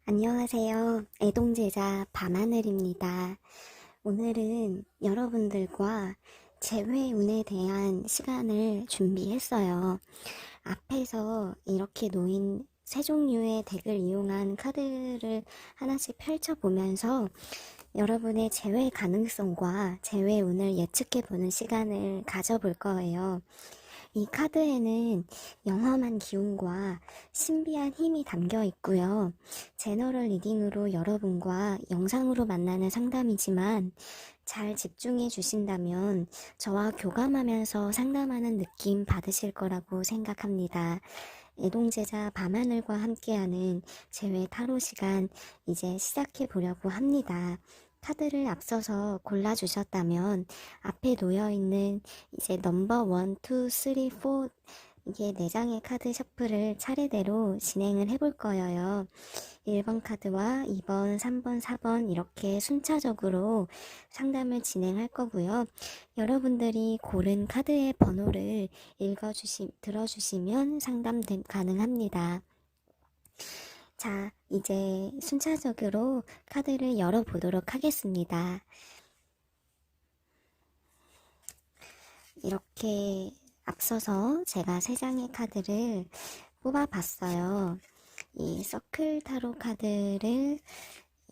안녕하세요. 애동제자 밤하늘입니다. 오늘은 여러분들과 재회운에 대한 시간을 준비했어요. 앞에서 이렇게 놓인 세 종류의 덱을 이용한 카드를 하나씩 펼쳐보면서 여러분의 재회 가능성과 재회운을 예측해보는 시간을 가져볼 거예요. 이 카드에는 영험한 기운과 신비한 힘이 담겨 있고요. 제너럴 리딩으로 여러분과 영상으로 만나는 상담이지만 잘 집중해 주신다면 저와 교감하면서 상담하는 느낌 받으실 거라고 생각합니다. 애동제자 밤하늘과 함께하는 제외 타로 시간 이제 시작해 보려고 합니다. 카드를 앞서서 골라주셨다면 앞에 놓여있는 이제 넘버 1, 2, 3, 4 이게 4장의 카드 셔플을 차례대로 진행을 해볼 거예요. 1번 카드와 2번, 3번, 4번 이렇게 순차적으로 상담을 진행할 거고요. 여러분들이 고른 카드의 번호를 들어주시면 상담 가능합니다. 자, 이제 순차적으로 카드를 열어보도록 하겠습니다. 이렇게 앞서서 제가 3장의 카드를 뽑아봤어요. 이 서클 타로 카드를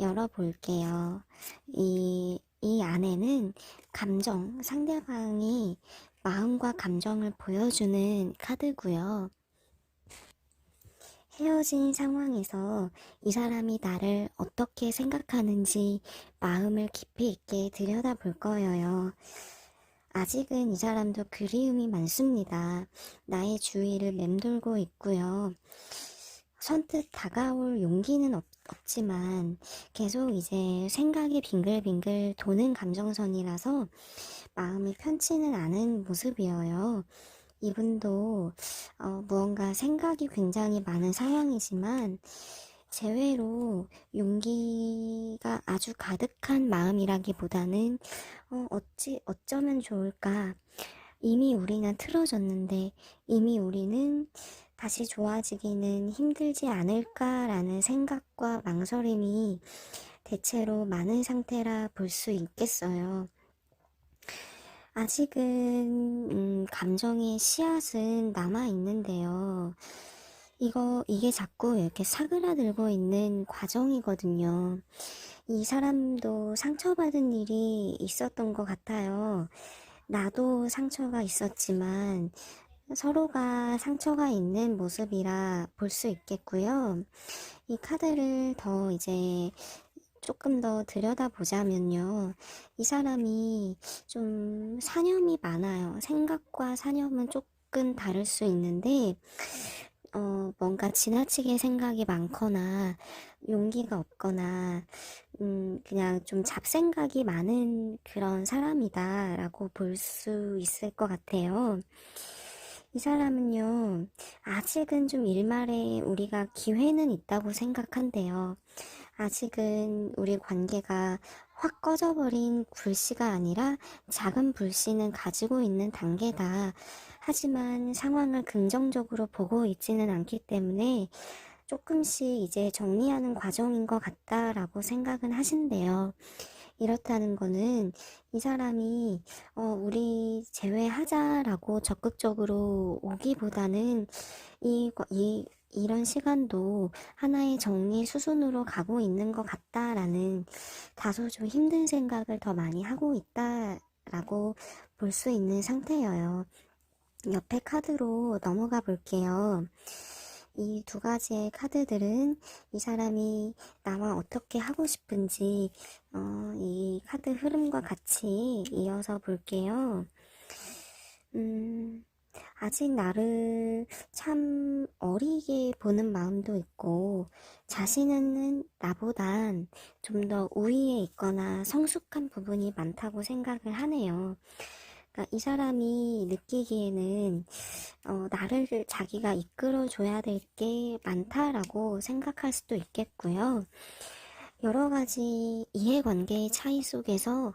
열어볼게요. 이 안에는 감정, 상대방이 마음과 감정을 보여주는 카드고요. 헤어진 상황에서 이 사람이 나를 어떻게 생각하는지 마음을 깊이 있게 들여다볼 거예요. 아직은 이 사람도 그리움이 많습니다. 나의 주위를 맴돌고 있고요. 선뜻 다가올 용기는 없지만 계속 이제 생각이 빙글빙글 도는 감정선이라서 마음이 편치는 않은 모습이에요. 이분도 무언가 생각이 굉장히 많은 상황이지만 재회로 용기가 아주 가득한 마음이라기보다는 어쩌면 좋을까. 이미 우리는 틀어졌는데 이미 우리는 다시 좋아지기는 힘들지 않을까라는 생각과 망설임이 대체로 많은 상태라 볼 수 있겠어요. 아직은 감정의 씨앗은 남아 있는데요. 이게 자꾸 이렇게 사그라들고 있는 과정이거든요. 이 사람도 상처받은 일이 있었던 것 같아요. 나도 상처가 있었지만 서로가 상처가 있는 모습이라 볼 수 있겠고요. 이 카드를 더 이제 조금 더 들여다보자면요. 이 사람이 좀 사념이 많아요. 생각과 사념은 조금 다를 수 있는데, 뭔가 지나치게 생각이 많거나, 용기가 없거나, 그냥 좀 잡생각이 많은 그런 사람이다라고 볼 수 있을 것 같아요. 이 사람은요, 아직은 좀 일말에 우리가 기회는 있다고 생각한대요. 아직은 우리 관계가 확 꺼져버린 불씨가 아니라 작은 불씨는 가지고 있는 단계다. 하지만 상황을 긍정적으로 보고 있지는 않기 때문에 조금씩 이제 정리하는 과정인 것 같다라고 생각은 하신대요. 이렇다는 거는 이 사람이 우리 제외하자라고 적극적으로 오기보다는 이런 시간도 하나의 정리 수순으로 가고 있는 것 같다라는 다소 좀 힘든 생각을 더 많이 하고 있다라고 볼 수 있는 상태예요. 옆에 카드로 넘어가 볼게요. 이 두 가지의 카드들은 이 사람이 나와 어떻게 하고 싶은지 이 카드 흐름과 같이 이어서 볼게요. 아직 나를 참 어리게 보는 마음도 있고 자신은 나보단 좀 더 우위에 있거나 성숙한 부분이 많다고 생각을 하네요. 그러니까 이 사람이 느끼기에는 나를 자기가 이끌어줘야 될 게 많다라고 생각할 수도 있겠고요. 여러 가지 이해관계의 차이 속에서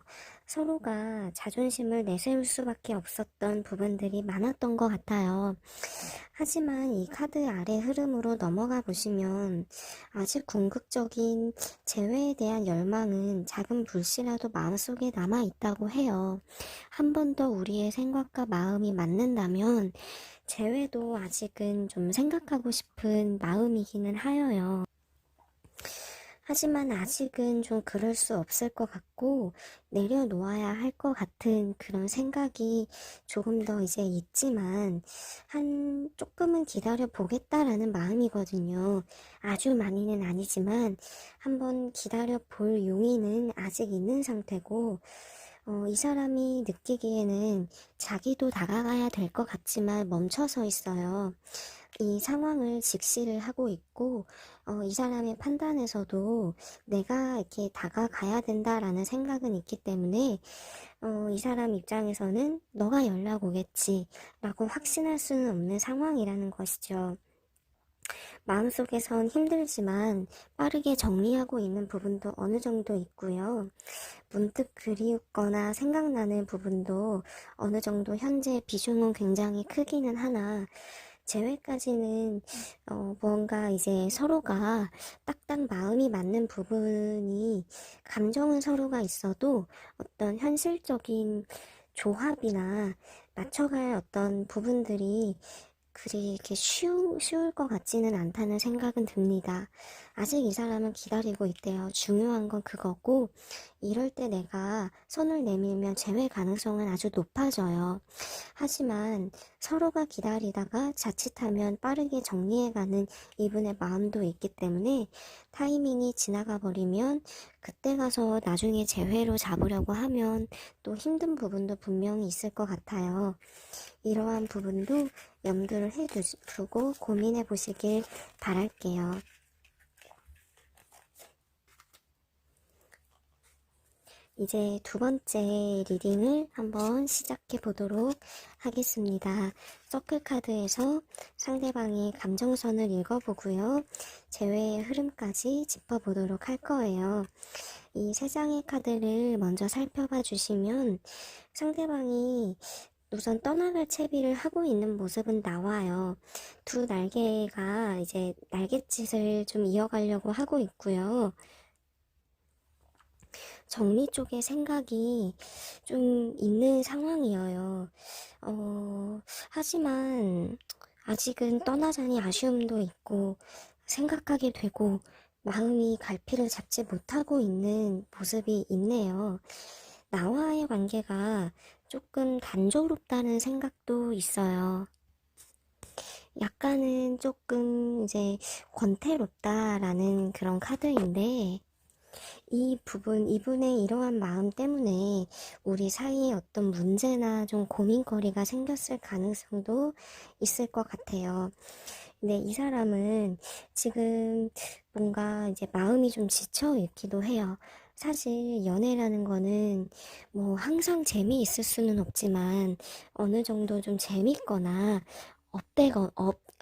서로가 자존심을 내세울 수밖에 없었던 부분들이 많았던 것 같아요. 하지만 이 카드 아래 흐름으로 넘어가 보시면 아직 궁극적인 재회에 대한 열망은 작은 불씨라도 마음속에 남아 있다고 해요. 한 번 더 우리의 생각과 마음이 맞는다면 재회도 아직은 좀 생각하고 싶은 마음이기는 하여요. 하지만 아직은 좀 그럴 수 없을 것 같고 내려놓아야 할 것 같은 그런 생각이 조금 더 이제 있지만 조금은 기다려 보겠다라는 마음이거든요. 아주 많이는 아니지만 한번 기다려 볼 용의는 아직 있는 상태고 이 사람이 느끼기에는 자기도 다가가야 될 것 같지만 멈춰서 있어요. 이 상황을 직시를 하고 있고, 이 사람의 판단에서도 내가 이렇게 다가가야 된다라는 생각은 있기 때문에, 이 사람 입장에서는 너가 연락 오겠지, 라고 확신할 수는 없는 상황이라는 것이죠. 마음속에선 힘들지만 빠르게 정리하고 있는 부분도 어느 정도 있고요. 문득 그리웠거나 생각나는 부분도 어느 정도 현재 비중은 굉장히 크기는 하나, 재회까지는 무언가 이제 서로가 딱딱 마음이 맞는 부분이 감정은 서로가 있어도 어떤 현실적인 조합이나 맞춰갈 어떤 부분들이 그리 이렇게 쉬울 것 같지는 않다는 생각은 듭니다. 아직 이 사람은 기다리고 있대요. 중요한 건 그거고, 이럴 때 내가 손을 내밀면 재회 가능성은 아주 높아져요. 하지만 서로가 기다리다가 자칫하면 빠르게 정리해가는 이분의 마음도 있기 때문에 타이밍이 지나가 버리면 그때 가서 나중에 재회로 잡으려고 하면 또 힘든 부분도 분명히 있을 것 같아요. 이러한 부분도 염두를 두고 고민해 보시길 바랄게요. 이제 두 번째 리딩을 한번 시작해 보도록 하겠습니다. 서클 카드에서 상대방의 감정선을 읽어보고요. 재회의 흐름까지 짚어보도록 할 거예요. 이 세 장의 카드를 먼저 살펴봐 주시면 상대방이 우선 떠나갈 채비를 하고 있는 모습은 나와요. 두 날개가 이제 날갯짓을 좀 이어가려고 하고 있고요. 정리 쪽에 생각이 좀 있는 상황이에요. 하지만 아직은 떠나자니 아쉬움도 있고 생각하게 되고 마음이 갈피를 잡지 못하고 있는 모습이 있네요. 나와의 관계가 조금 단조롭다는 생각도 있어요. 약간은 조금 이제 권태롭다라는 그런 카드인데 이분의 이러한 마음 때문에 우리 사이에 어떤 문제나 좀 고민거리가 생겼을 가능성도 있을 것 같아요. 근데 이 사람은 지금 뭔가 이제 마음이 좀 지쳐 있기도 해요. 사실 연애라는 거는 뭐 항상 재미있을 수는 없지만 어느 정도 좀 재밌거나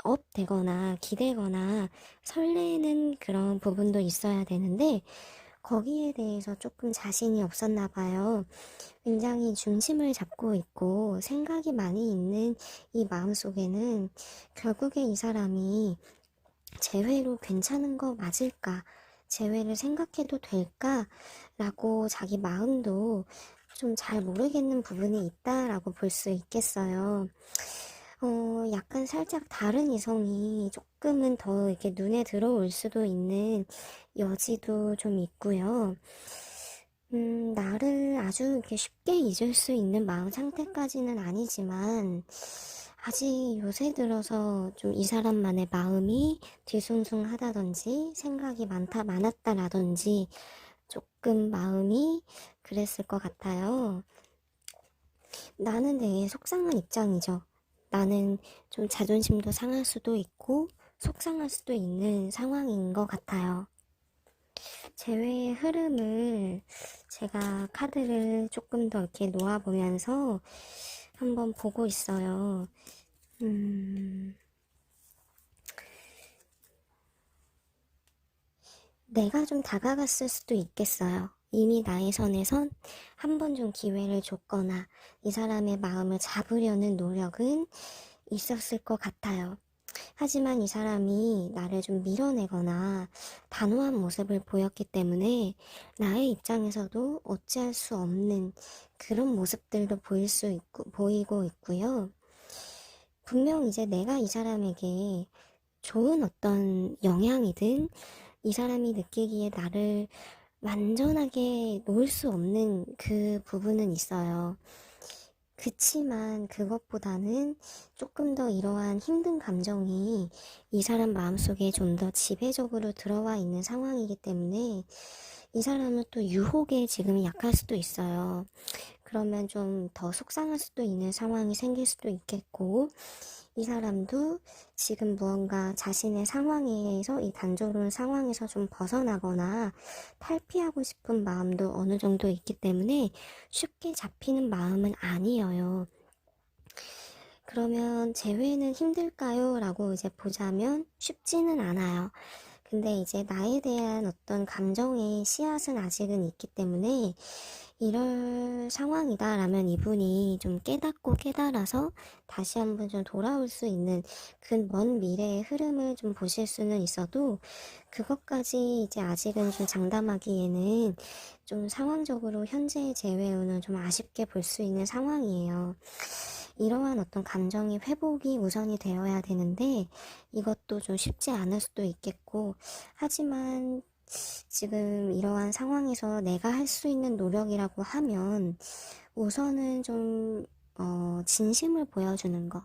업되거나 기대거나 설레는 그런 부분도 있어야 되는데 거기에 대해서 조금 자신이 없었나 봐요. 굉장히 중심을 잡고 있고 생각이 많이 있는 이 마음속에는 결국에 이 사람이 재회로 괜찮은 거 맞을까? 재회를 생각해도 될까? 라고 자기 마음도 좀 잘 모르겠는 부분이 있다라고 볼 수 있겠어요. 약간 살짝 다른 이성이 조금은 더 이렇게 눈에 들어올 수도 있는 여지도 좀 있고요. 나를 아주 이렇게 쉽게 잊을 수 있는 마음 상태까지는 아니지만, 아직 요새 들어서 좀 이 사람만의 마음이 뒤숭숭하다든지, 생각이 많았다라든지, 조금 마음이 그랬을 것 같아요. 나는 되게 속상한 입장이죠. 나는 좀 자존심도 상할 수도 있고 속상할 수도 있는 상황인 것 같아요. 재회의 흐름을 제가 카드를 조금 더 이렇게 놓아보면서 한번 보고 있어요. 내가 좀 다가갔을 수도 있겠어요. 이미 나의 선에선 한 번 좀 기회를 줬거나 이 사람의 마음을 잡으려는 노력은 있었을 것 같아요. 하지만 이 사람이 나를 좀 밀어내거나 단호한 모습을 보였기 때문에 나의 입장에서도 어찌할 수 없는 그런 모습들도 보이고 있고요. 분명 이제 내가 이 사람에게 좋은 어떤 영향이든 이 사람이 느끼기에 나를 완전하게 놓을 수 없는 그 부분은 있어요. 그치만 그것보다는 조금 더 이러한 힘든 감정이 이 사람 마음속에 좀 더 지배적으로 들어와 있는 상황이기 때문에 이 사람은 또 유혹에 지금 약할 수도 있어요. 그러면 좀 더 속상할 수도 있는 상황이 생길 수도 있겠고, 이 사람도 지금 무언가 자신의 상황에서, 이 단조로운 상황에서 좀 벗어나거나 탈피하고 싶은 마음도 어느 정도 있기 때문에 쉽게 잡히는 마음은 아니에요. 그러면 재회는 힘들까요? 라고 이제 보자면 쉽지는 않아요. 근데 이제 나에 대한 어떤 감정의 씨앗은 아직은 있기 때문에 이럴 상황이다라면 이분이 좀 깨닫고 깨달아서 다시 한번 좀 돌아올 수 있는 그 먼 미래의 흐름을 좀 보실 수는 있어도 그것까지 이제 아직은 좀 장담하기에는 좀 상황적으로 현재의 재회로는 좀 아쉽게 볼 수 있는 상황이에요. 이러한 어떤 감정의 회복이 우선이 되어야 되는데 이것도 좀 쉽지 않을 수도 있겠고, 하지만 지금 이러한 상황에서 내가 할 수 있는 노력이라고 하면 우선은 좀 진심을 보여주는 거.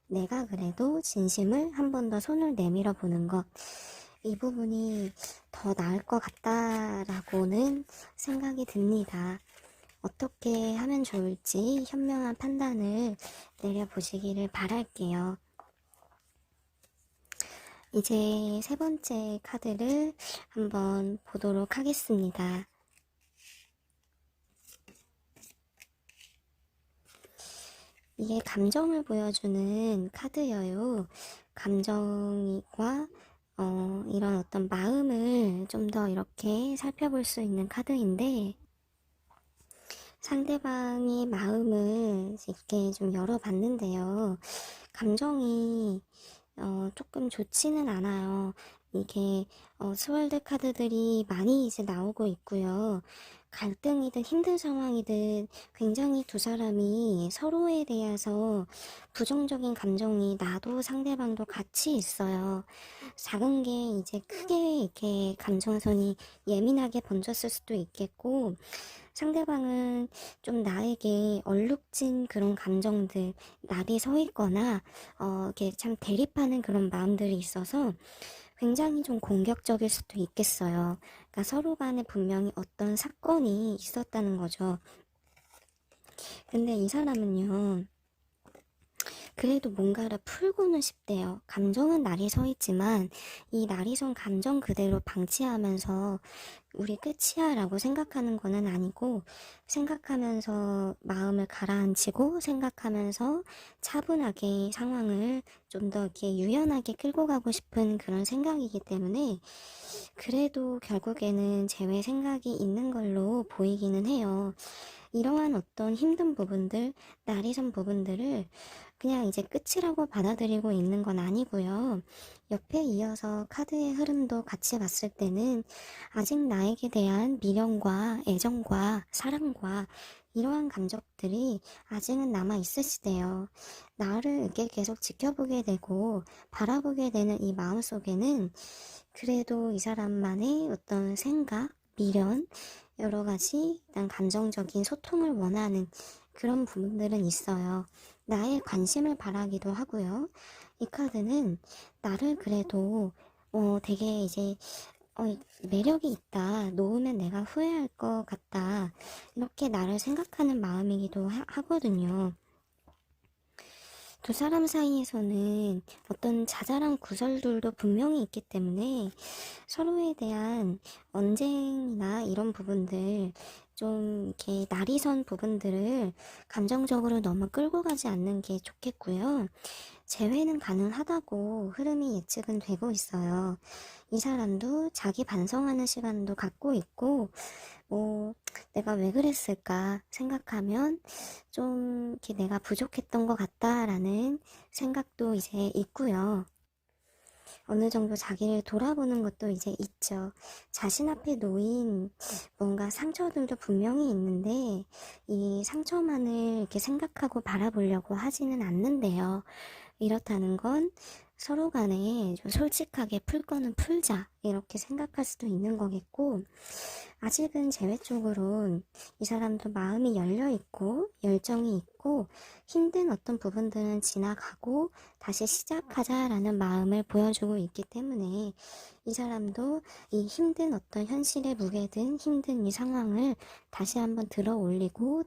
내가 그래도 진심을 한 번 더 손을 내밀어 보는 것. 이 부분이 더 나을 것 같다라고는 생각이 듭니다. 어떻게 하면 좋을지 현명한 판단을 내려보시기를 바랄게요. 이제 세 번째 카드를 한번 보도록 하겠습니다. 이게 감정을 보여주는 카드여요. 감정과 이런 어떤 마음을 좀 더 이렇게 살펴볼 수 있는 카드인데, 상대방의 마음을 이렇게 좀 열어봤는데요. 감정이 조금 좋지는 않아요. 이게 스월드 카드들이 많이 이제 나오고 있고요. 갈등이든 힘든 상황이든 굉장히 두 사람이 서로에 대해서 부정적인 감정이 나도 상대방도 같이 있어요. 작은 게 이제 크게 이렇게 감정선이 예민하게 번졌을 수도 있겠고, 상대방은 좀 나에게 얼룩진 그런 감정들, 날이 서 있거나, 이렇게 참 대립하는 그런 마음들이 있어서 굉장히 좀 공격적일 수도 있겠어요. 그러니까 서로 간에 분명히 어떤 사건이 있었다는 거죠. 근데 이 사람은요, 그래도 뭔가를 풀고는 싶대요. 감정은 날이 서 있지만 이 날이 선 감정 그대로 방치하면서 우리 끝이야 라고 생각하는 거는 아니고, 생각하면서 마음을 가라앉히고 생각하면서 차분하게 상황을 좀 더 이렇게 유연하게 끌고 가고 싶은 그런 생각이기 때문에 그래도 결국에는 재회 생각이 있는 걸로 보이기는 해요. 이러한 어떤 힘든 부분들, 날이 선 부분들을 그냥 이제 끝이라고 받아들이고 있는 건 아니고요. 옆에 이어서 카드의 흐름도 같이 봤을 때는 아직 나에게 대한 미련과 애정과 사랑과 이러한 감정들이 아직은 남아 있으시대요. 나를 이렇게 계속 지켜보게 되고 바라보게 되는 이 마음속에는 그래도 이 사람만의 어떤 생각, 미련, 여러 가지 일단 감정적인 소통을 원하는 그런 부분들은 있어요. 나의 관심을 바라기도 하고요. 이 카드는 나를 그래도 되게 이제 매력이 있다. 놓으면 내가 후회할 것 같다. 이렇게 나를 생각하는 마음이기도 하거든요. 두 사람 사이에서는 어떤 자잘한 구설들도 분명히 있기 때문에 서로에 대한 언쟁이나 이런 부분들, 좀 이렇게 날이 선 부분들을 감정적으로 너무 끌고 가지 않는 게 좋겠고요. 재회는 가능하다고 흐름이 예측은 되고 있어요. 이 사람도 자기 반성하는 시간도 갖고 있고, 뭐 내가 왜 그랬을까 생각하면 좀 이렇게 내가 부족했던 것 같다라는 생각도 이제 있고요. 어느 정도 자기를 돌아보는 것도 이제 있죠. 자신 앞에 놓인 뭔가 상처들도 분명히 있는데 이 상처만을 이렇게 생각하고 바라보려고 하지는 않는데요. 이렇다는 건 서로 간에 좀 솔직하게 풀 거는 풀자 이렇게 생각할 수도 있는 거겠고, 아직은 재회 쪽으론 이 사람도 마음이 열려 있고 열정이 있고 힘든 어떤 부분들은 지나가고 다시 시작하자라는 마음을 보여주고 있기 때문에 이 사람도 이 힘든 어떤 현실의 무게든 힘든 이 상황을 다시 한번 들어 올리고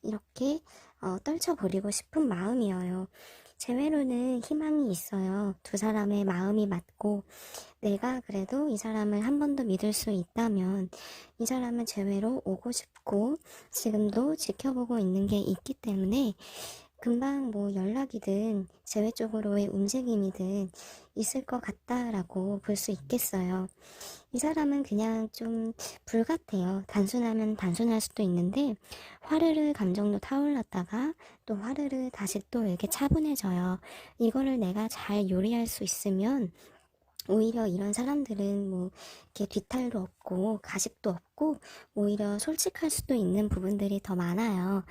이렇게 떨쳐버리고 싶은 마음이에요. 재회로는 희망이 있어요. 두 사람의 마음이 맞고 내가 그래도 이 사람을 한 번 더 믿을 수 있다면 이 사람은 재회로 오고 싶고 지금도 지켜보고 있는 게 있기 때문에 금방 뭐 연락이든 재회 쪽으로의 움직임이든 있을 것 같다라고 볼 수 있겠어요. 이 사람은 그냥 좀 불같아요. 단순하면 단순할 수도 있는데 화르르 감정도 타올랐다가 또 화르르 다시 또 이렇게 차분해져요. 이거를 내가 잘 요리할 수 있으면 오히려 이런 사람들은 뭐 이렇게 뒤탈도 없고 가식도 없고 오히려 솔직할 수도 있는 부분들이 더 많아요.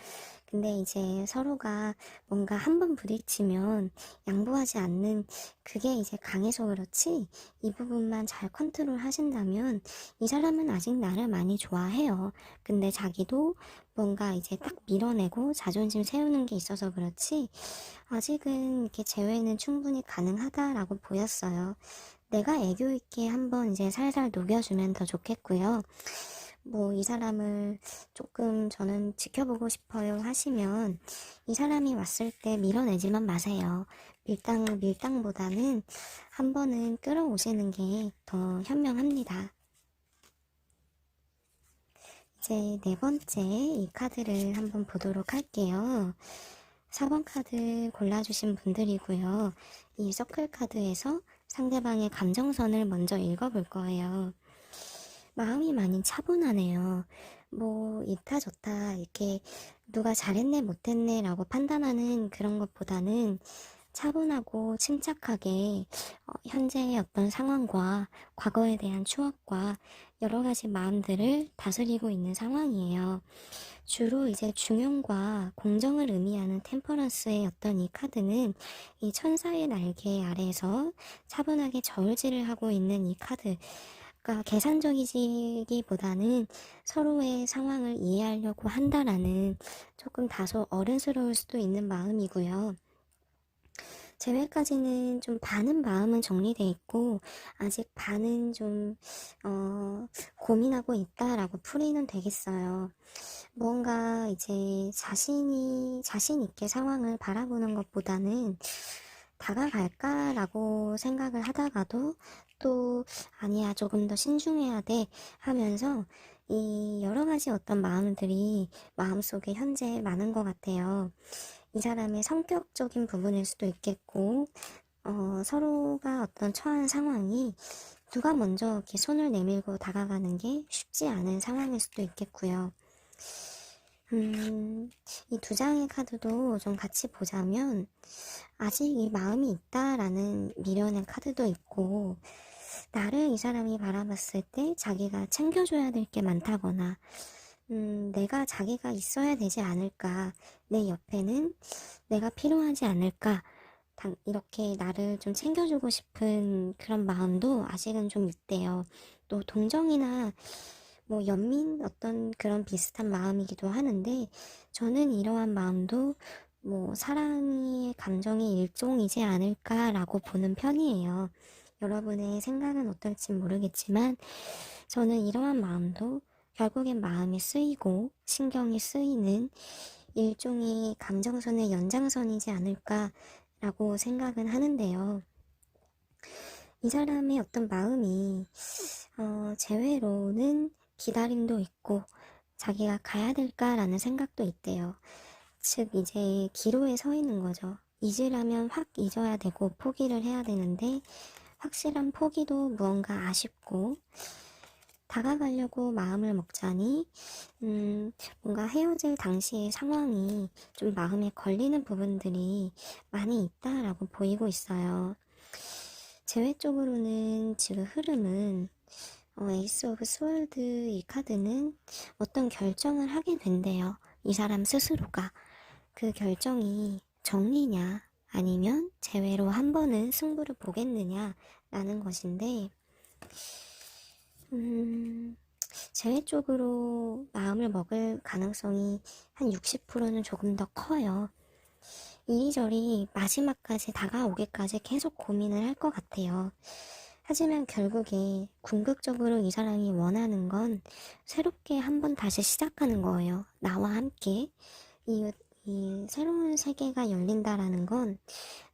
근데 이제 서로가 뭔가 한 번 부딪히면 양보하지 않는 그게 이제 강해서 그렇지, 이 부분만 잘 컨트롤 하신다면 이 사람은 아직 나를 많이 좋아해요. 근데 자기도 뭔가 이제 딱 밀어내고 자존심 세우는 게 있어서 그렇지 아직은 이렇게 재회는 충분히 가능하다라고 보였어요. 내가 애교 있게 한번 이제 살살 녹여주면 더 좋겠고요. 뭐 이 사람을 조금 저는 지켜보고 싶어요 하시면 이 사람이 왔을 때 밀어내지만 마세요. 밀당보다는 한 번은 끌어오시는 게 더 현명합니다. 이제 네 번째 이 카드를 한번 보도록 할게요. 4번 카드 골라주신 분들이고요. 이 서클 카드에서 상대방의 감정선을 먼저 읽어볼 거예요. 마음이 많이 차분하네요. 뭐 이타 저타 이렇게 누가 잘했네 못했네 라고 판단하는 그런 것보다는 차분하고 침착하게 현재의 어떤 상황과 과거에 대한 추억과 여러 가지 마음들을 다스리고 있는 상황이에요. 주로 이제 중용과 공정을 의미하는 템퍼런스의 어떤 이 카드는 이 천사의 날개 아래에서 차분하게 저울질을 하고 있는 이 카드, 그러니까 계산적이기보다는 서로의 상황을 이해하려고 한다라는 조금 다소 어른스러울 수도 있는 마음이고요. 재회까지는 좀 반은 마음은 정리돼 있고 아직 반은 좀 고민하고 있다라고 풀이는 되겠어요. 뭔가 이제 자신 있게 상황을 바라보는 것보다는 다가갈까라고 생각을 하다가도 또 아니야 조금 더 신중해야 돼 하면서 이 여러 가지 어떤 마음들이 마음속에 현재 많은 것 같아요. 이 사람의 성격적인 부분일 수도 있겠고 서로가 어떤 처한 상황이 누가 먼저 이렇게 손을 내밀고 다가가는 게 쉽지 않은 상황일 수도 있겠고요. 이 두 장의 카드도 좀 같이 보자면 아직 이 마음이 있다라는 미련의 카드도 있고, 나를 이 사람이 바라봤을 때 자기가 챙겨줘야 될 게 많다거나 내가 자기가 있어야 되지 않을까, 내 옆에는 내가 필요하지 않을까, 이렇게 나를 좀 챙겨주고 싶은 그런 마음도 아직은 좀 있대요. 또 동정이나 뭐 연민 어떤 그런 비슷한 마음이기도 하는데 저는 이러한 마음도 뭐 사랑의 감정의 일종이지 않을까라고 보는 편이에요. 여러분의 생각은 어떨지 모르겠지만 저는 이러한 마음도 결국엔 마음이 쓰이고 신경이 쓰이는 일종의 감정선의 연장선이지 않을까라고 생각은 하는데요. 이 사람의 어떤 마음이 재회로는 기다림도 있고 자기가 가야 될까라는 생각도 있대요. 즉 이제 기로에 서 있는 거죠. 잊으려면 확 잊어야 되고 포기를 해야 되는데 확실한 포기도 무언가 아쉽고 다가가려고 마음을 먹자니, 뭔가 헤어질 당시의 상황이 좀 마음에 걸리는 부분들이 많이 있다라고 보이고 있어요. 재회 쪽으로는 지금 흐름은 에이스 오브 스월드 이 카드는 어떤 결정을 하게 된대요. 이 사람 스스로가. 그 결정이 정리냐 아니면 재회로 한 번은 승부를 보겠느냐 라는 것인데 재회 쪽으로 마음을 먹을 가능성이 한 60%는 조금 더 커요. 이리저리 마지막까지 다가오기까지 계속 고민을 할 것 같아요. 하지만 결국에 궁극적으로 이 사람이 원하는 건 새롭게 한번 다시 시작하는 거예요. 나와 함께. 이 새로운 세계가 열린다라는 건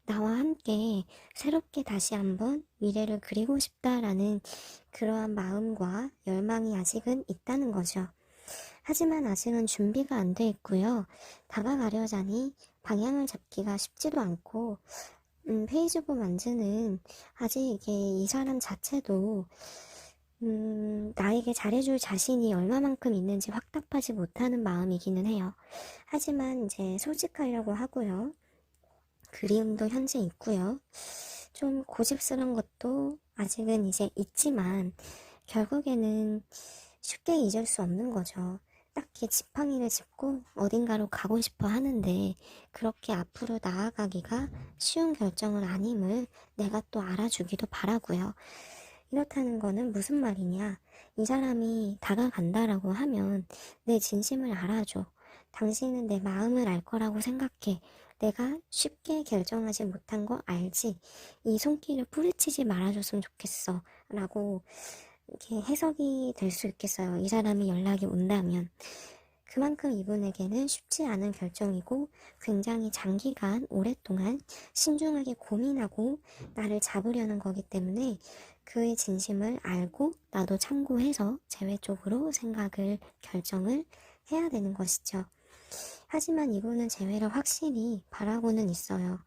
나와 함께 새롭게 다시 한번 미래를 그리고 싶다라는 그러한 마음과 열망이 아직은 있다는 거죠. 하지만 아직은 준비가 안 돼 있고요. 다가가려자니 방향을 잡기가 쉽지도 않고 페이지북 만드는 아직 이게 이 사람 자체도 나에게 잘해줄 자신이 얼마만큼 있는지 확답하지 못하는 마음이기는 해요. 하지만 이제 솔직하려고 하고요. 그리움도 현재 있고요. 좀 고집스러운 것도 아직은 이제 있지만 결국에는 쉽게 잊을 수 없는 거죠. 딱히 지팡이를 짚고 어딘가로 가고 싶어 하는데 그렇게 앞으로 나아가기가 쉬운 결정은 아님을 내가 또 알아주기도 바라고요. 이렇다는 거는 무슨 말이냐? 이 사람이 다가간다라고 하면 내 진심을 알아줘. 당신은 내 마음을 알 거라고 생각해. 내가 쉽게 결정하지 못한 거 알지? 이 손길을 뿌리치지 말아줬으면 좋겠어. 라고 이렇게 해석이 될 수 있겠어요. 이 사람이 연락이 온다면. 그만큼 이분에게는 쉽지 않은 결정이고 굉장히 장기간 오랫동안 신중하게 고민하고 나를 잡으려는 거기 때문에 그의 진심을 알고 나도 참고해서 재회 쪽으로 생각을 결정을 해야 되는 것이죠. 하지만 이분은 재회를 확실히 바라고는 있어요.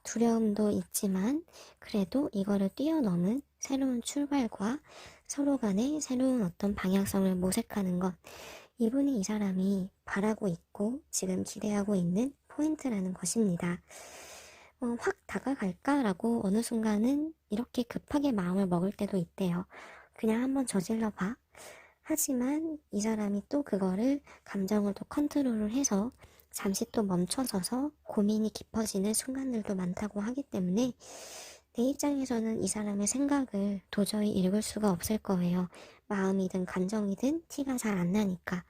두려움도 있지만 그래도 이거를 뛰어넘은 새로운 출발과 서로 간의 새로운 어떤 방향성을 모색하는 것, 이분이 이 사람이 바라고 있고 지금 기대하고 있는 포인트라는 것입니다. 확 다가갈까라고 어느 순간은 이렇게 급하게 마음을 먹을 때도 있대요. 그냥 한번 저질러 봐. 하지만 이 사람이 또 그거를 감정을 또 컨트롤을 해서 잠시 또 멈춰서서 고민이 깊어지는 순간들도 많다고 하기 때문에 내 입장에서는 이 사람의 생각을 도저히 읽을 수가 없을 거예요. 마음이든 감정이든 티가 잘 안 나니까.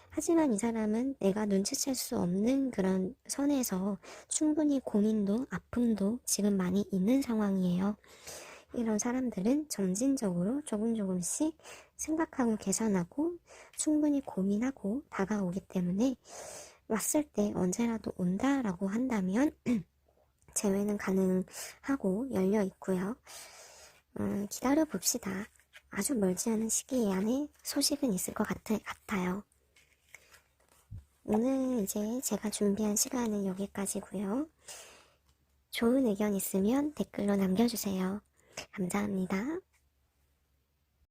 하지만 이 사람은 내가 눈치챌 수 없는 그런 선에서 충분히 고민도 아픔도 지금 많이 있는 상황이에요. 이런 사람들은 점진적으로 조금씩 생각하고 계산하고 충분히 고민하고 다가오기 때문에 왔을 때 언제라도 온다라고 한다면 재회는 가능하고 열려 있고요. 기다려 봅시다. 아주 멀지 않은 시기 안에 소식은 있을 것 같아요. 오늘 이제 제가 준비한 시간은 여기까지고요. 좋은 의견 있으면 댓글로 남겨주세요. 감사합니다.